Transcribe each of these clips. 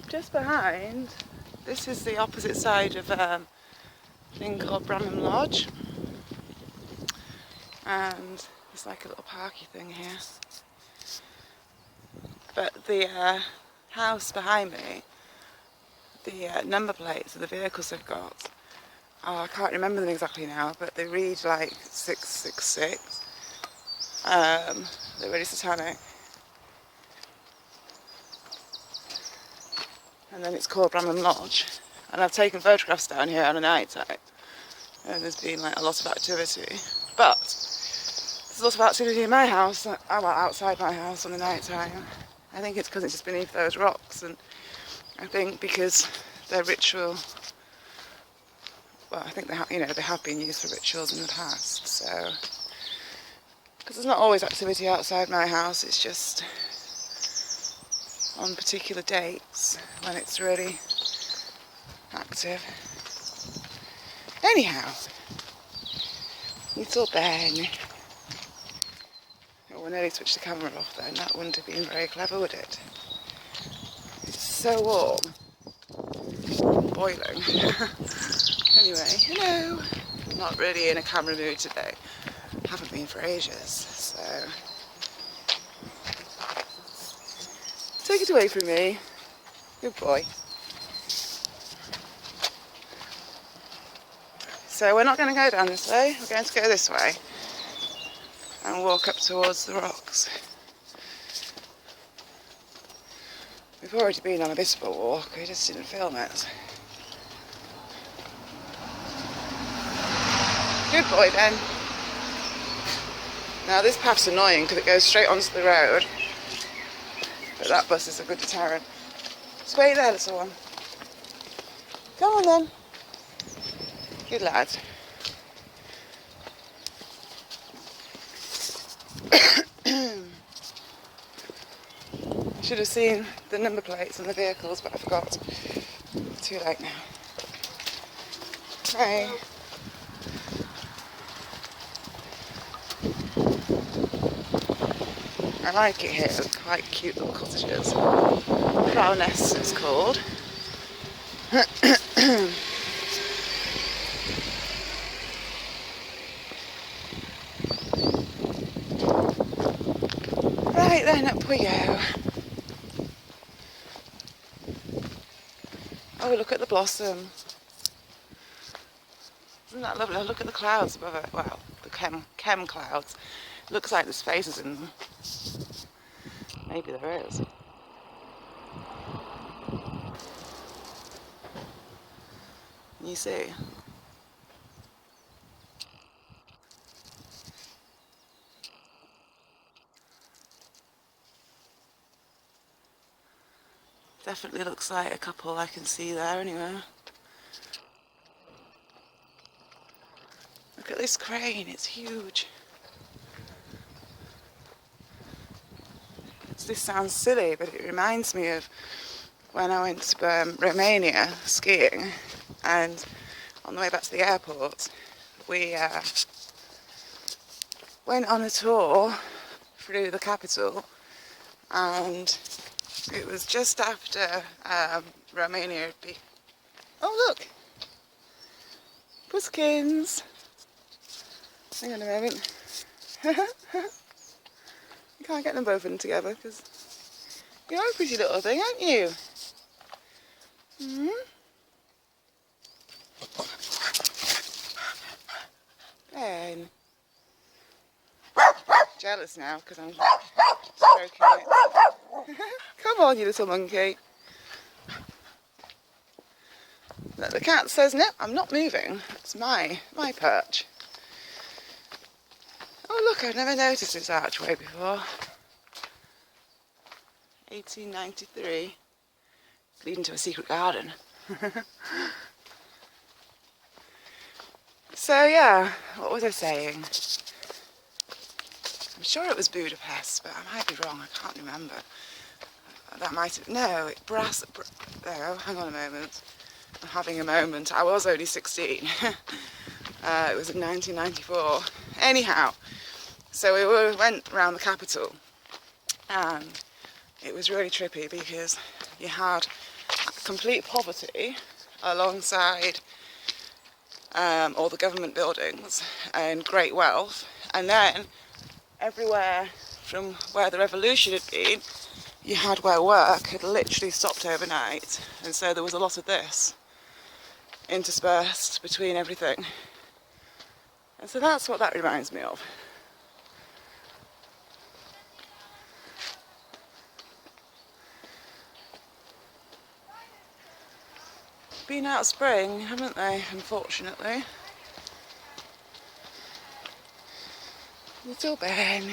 just behind, this is the opposite side of a thing called Bramham Lodge, and there's like a little parky thing here. But the house behind me, the number plates of the vehicles they've got, I can't remember them exactly now, but they read like 666. They're really satanic. And then it's called Bramham Lodge. And I've taken photographs down here on a night time. And there's been like a lot of activity. But there's a lot of activity in my house, outside my house on the night time. I think it's because it's just beneath those rocks, and I think because they're ritual. Well, I think they have been used for rituals in the past. So, because there's not always activity outside my house, it's just on particular dates when it's really active. Anyhow, little Ben. Oh, we nearly switched the camera off then. That wouldn't have been very clever, would it? It's so warm. Boiling. Anyway, hello. I'm not really in a camera mood today. Haven't been for ages, so take it away from me. Good boy. So we're not going to go down this way, we're going to go this way and walk up towards the rocks. We've already been on a bit of a walk, we just didn't film it. Good boy, Ben. Now this path's annoying because it goes straight onto the road, but that bus is a good deterrent. Just wait there, little one. Come on then. Good lad. I should have seen the number plates on the vehicles, but I forgot. Too late now. Hey. I like it here, it's quite cute little cottages. Crow Nest it's called. Right then, up we go. Oh, look at the blossom. Isn't that lovely? Look at the clouds above it. Well, the chem clouds. Looks like there's faces in them. Maybe there is. You see? Definitely looks like a couple I can see there anyway. Look at this crane, it's huge. This sounds silly, but it reminds me of when I went to Romania skiing, and on the way back to the airport we went on a tour through the capital, and it was just after Romania had been... Oh look! Puskins! Hang on a moment. You can't get them both in together because you're a pretty little thing, aren't you? Ben. Jealous now because I'm stroking it. Come on, you little monkey. Look, the cat says, no, I'm not moving. It's my perch. Oh look, I've never noticed this archway before. 1893. Leading to a secret garden. So yeah, what was I saying? I'm sure it was Budapest, but I might be wrong, I can't remember. That might have... No, no, hang on a moment. I'm having a moment. I was only 16. It was in 1994. Anyhow, so we went around the capital, and it was really trippy because you had complete poverty alongside all the government buildings and great wealth, and then everywhere from where the revolution had been, you had where work had literally stopped overnight, and so there was a lot of this interspersed between everything. And so that's what that reminds me of. Been out of spring, haven't they, unfortunately. Little Ben.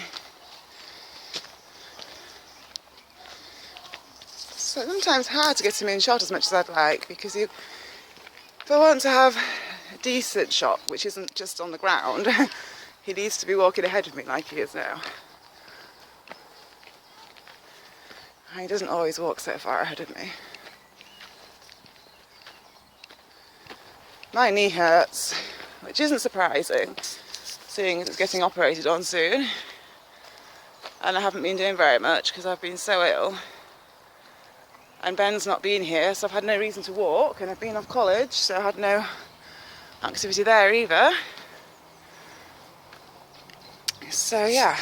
So sometimes hard to get him in shot as much as I'd like, because if I want to have a decent shot, which isn't just on the ground, he needs to be walking ahead of me like he is now. And he doesn't always walk so far ahead of me. My knee hurts, which isn't surprising, seeing as it's getting operated on soon. And I haven't been doing very much because I've been so ill. And Ben's not been here, so I've had no reason to walk, and I've been off college, so I had no activity there either. So yeah.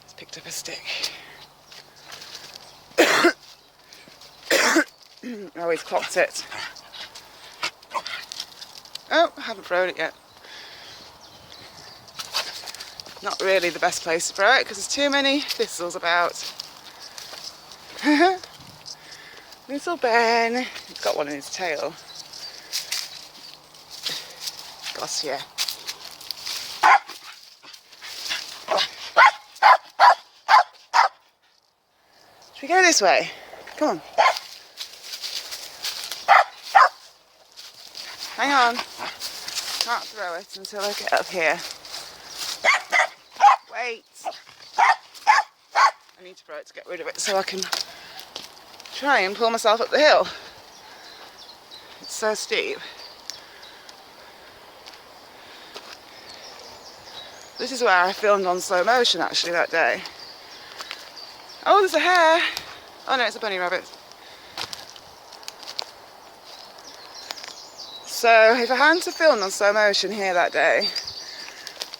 Just picked up a stick. Oh, he's clocked it. Oh, I haven't thrown it yet. Not really the best place to throw it because there's too many thistles about. Little Ben. He's got one in his tail. Gosh, yeah. Should we go this way? Come on. Hang on. Can't throw it until I get up here. Wait. I need to throw it to get rid of it so I can try and pull myself up the hill. It's so steep. This is where I filmed on slow motion actually that day. Oh, there's a hare. Oh no, it's a bunny rabbit. So if I hadn't have filmed on slow motion here that day,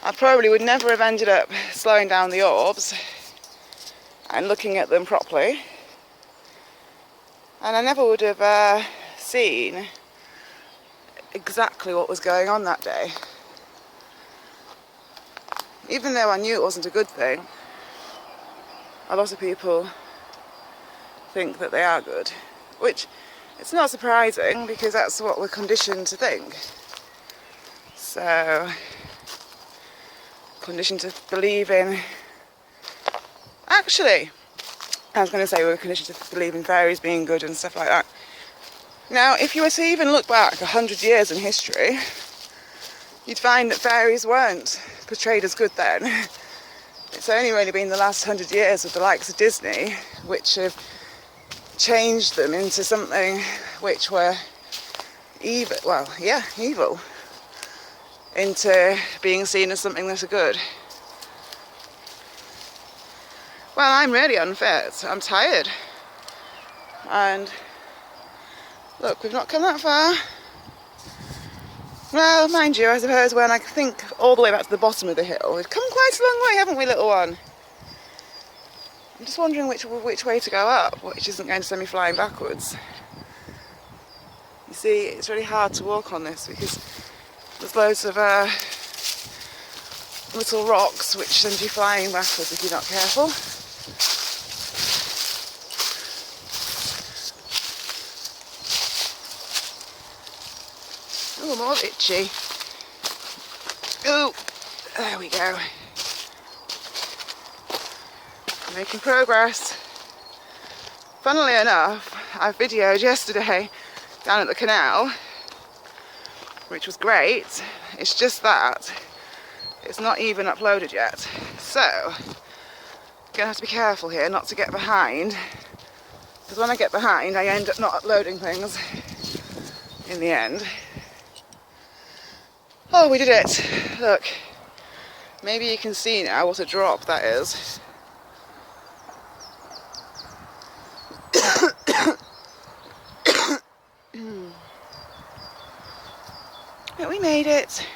I probably would never have ended up slowing down the orbs and looking at them properly. And I never would have seen exactly what was going on that day. Even though I knew it wasn't a good thing, a lot of people think that they are good, which it's not surprising because that's what we're conditioned to think. So, conditioned to believe in... Actually, I was going to say we were conditioned to believe in fairies being good and stuff like that. Now, if you were to even look back 100 years in history, you'd find that fairies weren't portrayed as good then. It's only really been the last 100 years with the likes of Disney which have changed them into something which were evil, well, yeah, evil, into being seen as something that are good. Well, I'm really unfit. I'm tired. And look, we've not come that far. Well, mind you, I suppose when I think all the way back to the bottom of the hill, we've come quite a long way, haven't we, little one? I'm just wondering which way to go up, which isn't going to send me flying backwards. You see, it's really hard to walk on this because there's loads of little rocks which send you flying backwards if you're not careful. Oh, more itchy. Oh, there we go. Making progress. Funnily enough, I videoed yesterday down at the canal, which was great. It's just that it's not even uploaded yet. So, gonna have to be careful here not to get behind, because when I get behind I end up not uploading things in the end. Oh, we did it. Look, maybe you can see now what a drop that is. But we made it.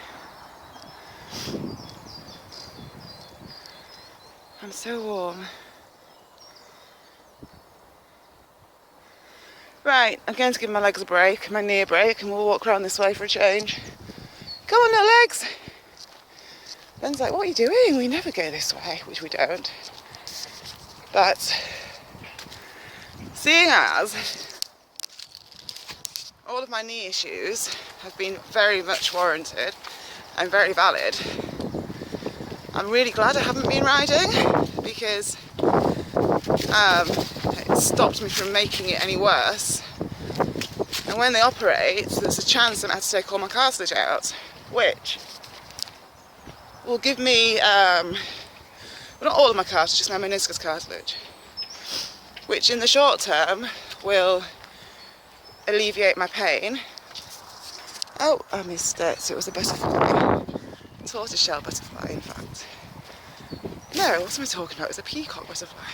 I'm so warm. Right, I'm going to give my legs a break, my knee a break, and we'll walk around this way for a change. Come on, little legs. Ben's like, what are you doing? We never go this way, which we don't. But seeing as all of my knee issues have been very much warranted and very valid, I'm really glad I haven't been riding, because it stopped me from making it any worse. And when they operate, there's a chance that I have to take all my cartilage out, which will give me, well, not all of my cartilage, just my meniscus cartilage, which in the short term will alleviate my pain. Oh, I missed it. It was a butterfly. Tortoiseshell butterfly, in fact. No, what am I talking about? It's a peacock butterfly.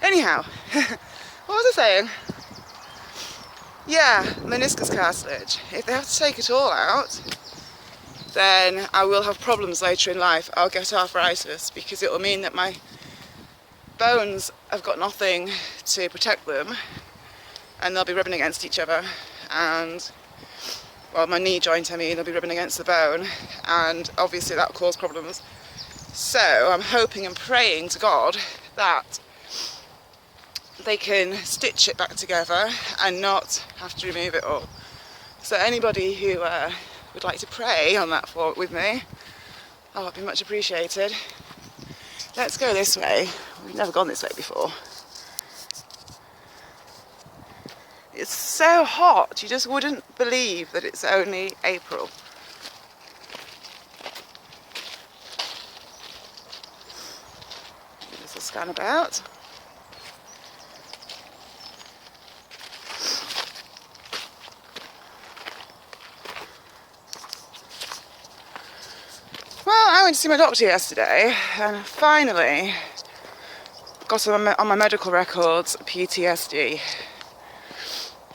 Anyhow, what was I saying? Yeah, meniscus cartilage. If they have to take it all out, then I will have problems later in life. I'll get arthritis, because it will mean that my bones have got nothing to protect them, and they'll be rubbing against each other, and, well, my knee joint, I mean, they'll be rubbing against the bone, and obviously that will cause problems. So I'm hoping and praying to God that they can stitch it back together and not have to remove it all. So anybody who would like to pray on that with me, oh, that'd be much appreciated. Let's go this way. We've never gone this way before. It's so hot, you just wouldn't believe that it's only April. Give us a scan about. Well, I went to see my doctor yesterday and finally got on my medical records PTSD.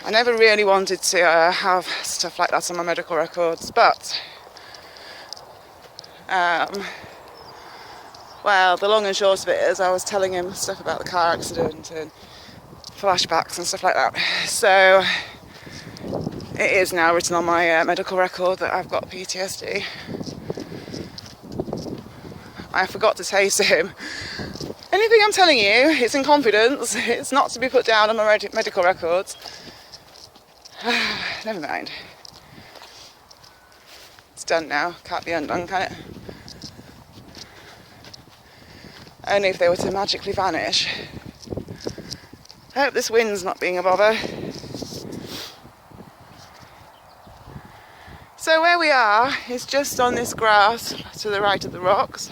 I never really wanted to have stuff like that on my medical records, but well, the long and short of it is I was telling him stuff about the car accident and flashbacks and stuff like that. So it is now written on my medical record that I've got PTSD. I forgot to say to him, anything I'm telling you, it's in confidence, it's not to be put down on my medical records. Never mind. It's done now, can't be undone, can it? Only if they were to magically vanish. I hope this wind's not being a bother. So where we are is just on this grass to the right of the rocks.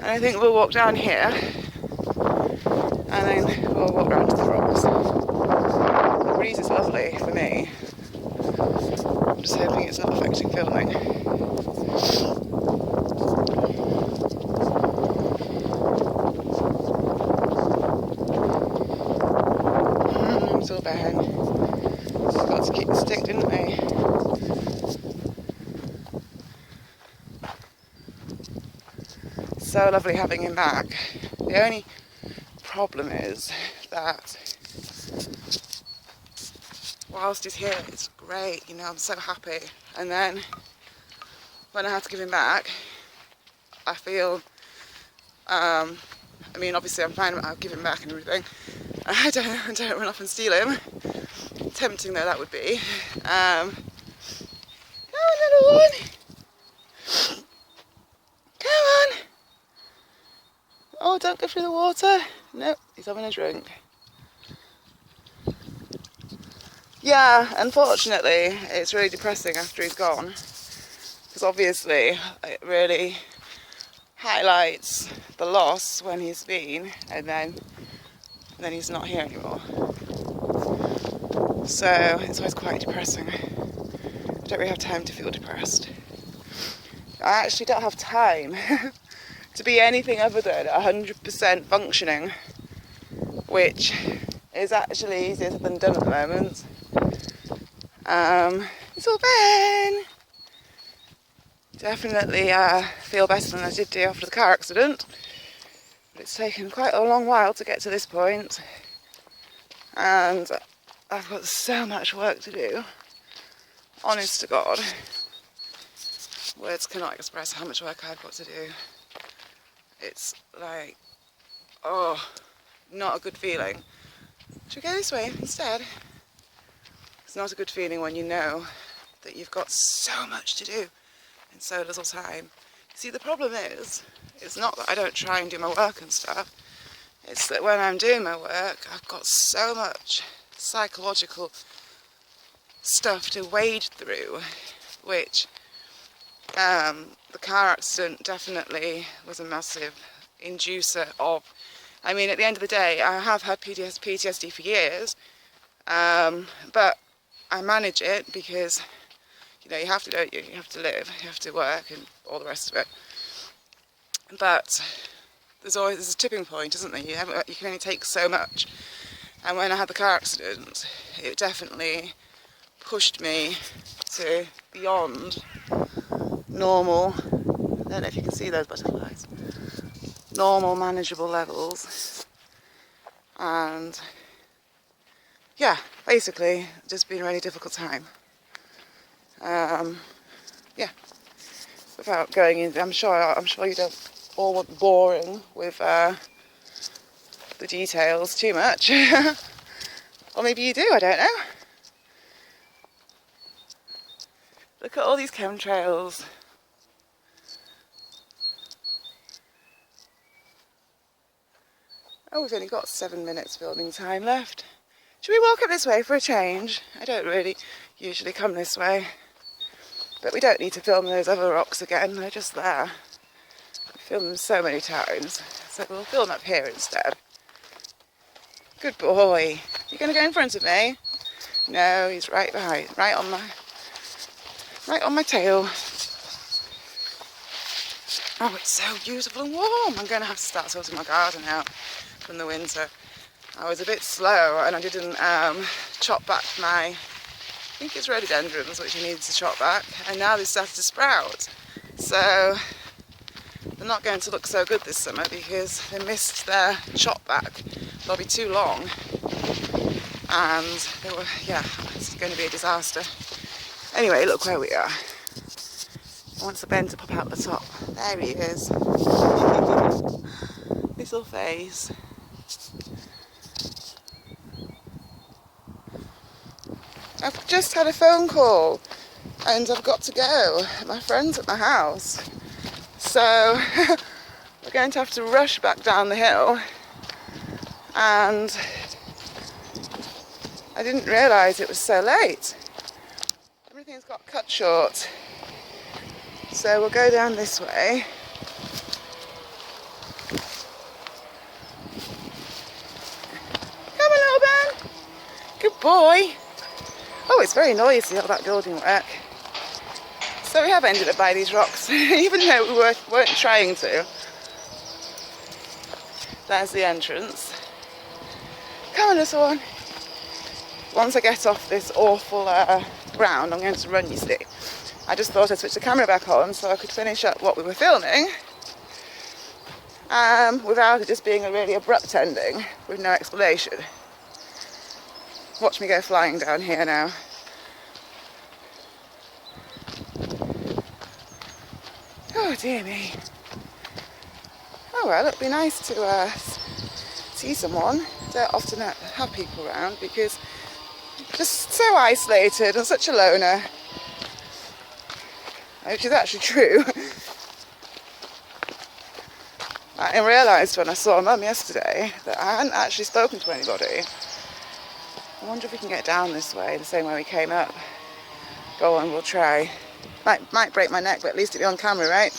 And I think we'll walk down here and then we'll walk round to the rocks. The breeze is lovely for me. I'm just hoping it's not affecting filming. So bad. Just got to keep the stick, didn't we? So lovely having him back. The only problem is that whilst he's here, it's great, you know, I'm so happy. And then when I have to give him back, I feel, I mean, obviously I'm fine, I'll give him back and everything. I don't run off and steal him. Tempting though that would be. Come on, little one. Come on. Oh, don't go through the water. Nope, he's having a drink. Yeah, unfortunately, it's really depressing after he's gone. Because obviously, it really highlights the loss when he's been, and then he's not here anymore. So it's always quite depressing. I don't really have time to feel depressed. I actually don't have time to be anything other than 100% functioning, which is actually easier than done at the moment. It's all Ben! Definitely feel better than I did do after the car accident. But it's taken quite a long while to get to this point. And I've got so much work to do. Honest to God. Words cannot express how much work I've got to do. It's like, oh, not a good feeling. Should we go this way instead? It's not a good feeling when you know that you've got so much to do in so little time. See, the problem is, it's not that I don't try and do my work and stuff. It's that when I'm doing my work, I've got so much psychological stuff to wade through, which the car accident definitely was a massive inducer of. I mean, at the end of the day, I have had PTSD for years, but I manage it because, you know, you have to, don't you? You have to live, you have to work and all the rest of it. But there's a tipping point, isn't there? You can only take so much. And when I had the car accident, it definitely pushed me to beyond normal, I don't know if you can see those butterflies, normal manageable levels. And yeah, basically just been a really difficult time. Yeah, without going in, I'm sure you don't all want boring with the details too much. Or maybe you do, I don't know. Look at all these chemtrails. Oh, we've only got 7 minutes filming time left. Should we walk up this way for a change? I don't really usually come this way. But we don't need to film those other rocks again, they're just there. We've filmed them so many times, so we'll film up here instead. Good boy. You going to go in front of me? No, he's right behind, right on my tail. Oh, it's so beautiful and warm. I'm going to have to start sorting my garden out from the winter. I was a bit slow and I didn't chop back I think it's rhododendrons which I needed to chop back, and now they've started to sprout. So they're not going to look so good this summer because they missed their chop back. They'll be too long. And they were, yeah, it's going to be a disaster. Anyway, look where we are. I want the Ben to pop out the top. There he is. Little face. I've just had a phone call and I've got to go. My friend's at my house. So we're going to have to rush back down the hill. And I didn't realise it was so late. Everything's got cut short. So we'll go down this way. Come on, little Ben. Good boy. Oh, it's very noisy, all that building work. So we have ended up by these rocks, even though we weren't trying to. There's the entrance. Come on, little one. Once I get off this awful ground, I'm going to run, you see. I just thought I'd switch the camera back on so I could finish up what we were filming without it just being a really abrupt ending with no explanation. Watch me go flying down here now. Oh dear me. Oh well, it'd be nice to see someone. Don't often have people around because I'm just so isolated and such a loner. Which is actually true. I realised when I saw Mum yesterday that I hadn't actually spoken to anybody. I wonder if we can get down this way, the same way we came up. Go on, we'll try. Might break my neck, but at least it'll be on camera, right?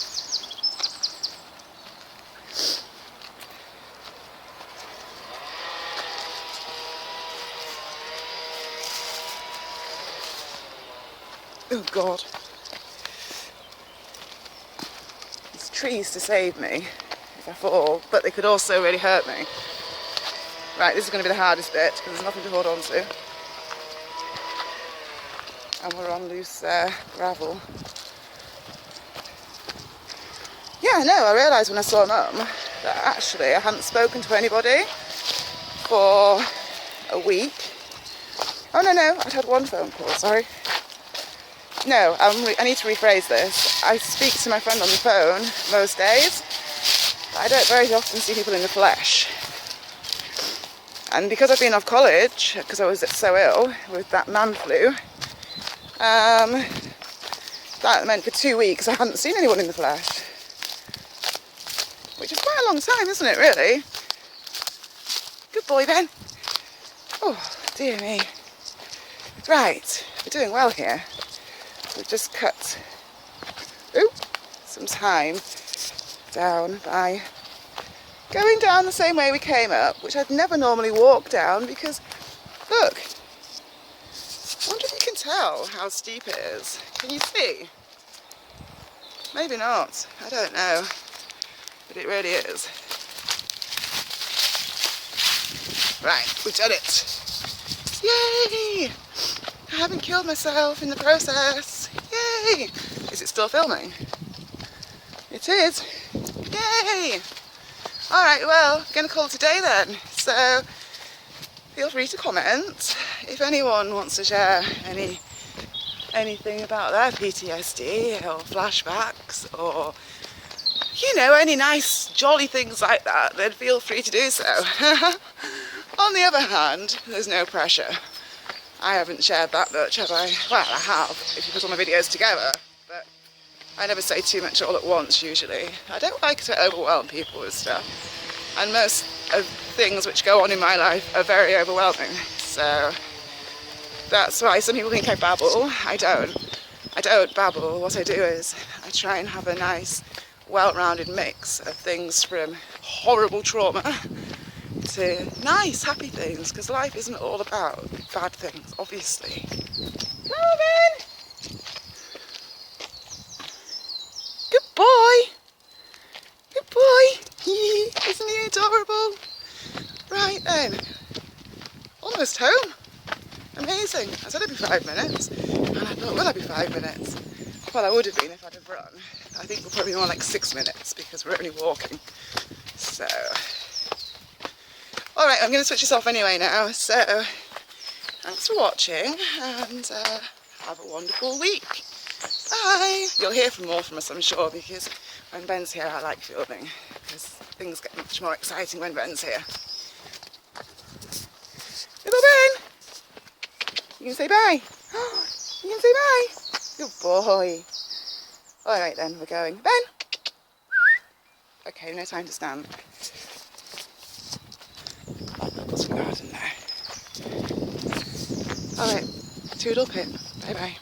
Oh God. There's trees to save me if I fall, but they could also really hurt me. Right, this is going to be the hardest bit because there's nothing to hold on to. and we're on loose gravel. Yeah, no, I realised when I saw Mum that actually I hadn't spoken to anybody for a week. Oh no, I'd had one phone call, sorry. No, I need to rephrase this. I speak to my friend on the phone most days, but I don't very often see people in the flesh. And because I've been off college, because I was so ill with that man flu, that meant for 2 weeks I hadn't seen anyone in the flesh. Which is quite a long time, isn't it, really? Good boy, Ben. Oh, dear me. Right, we're doing well here. We've just cut some time down by going down the same way we came up, which I'd never normally walk down because, look, I wonder if you can tell how steep it is. Can you see? Maybe not, I don't know, but it really is. Right, we've done it. Yay! I haven't killed myself in the process. Yay! Is it still filming? It is. Yay! Alright, well, I'm going to call it a day then. So, feel free to comment if anyone wants to share anything about their PTSD or flashbacks or, you know, any nice jolly things like that, then feel free to do so. On the other hand, there's no pressure. I haven't shared that much, have I? Well, I have, if you put all my videos together, but I never say too much all at once, usually. I don't like to overwhelm people with stuff, and most of things which go on in my life are very overwhelming, so that's why some people think I babble. I don't babble. What I do is I try and have a nice, well-rounded mix of things from horrible trauma to nice, happy things, because life isn't all about bad things, obviously. Melvin! Good boy! Good boy! Isn't he adorable? Right then. Almost home. Amazing. I said it'd be 5 minutes, and I thought, will I be 5 minutes? Well, I would have been if I'd have run. I think we'll probably be more like 6 minutes, because we're only walking. So... Alright, I'm going to switch this off anyway now, so thanks for watching, and have a wonderful week. Bye! You'll hear more from us, I'm sure, because when Ben's here I like filming, because things get much more exciting when Ben's here. Little Ben! You can say bye! You can say bye! Good boy! Alright then, we're going. Ben! Okay, no time to stand. Garden there. Alright, toodle pip. Bye bye.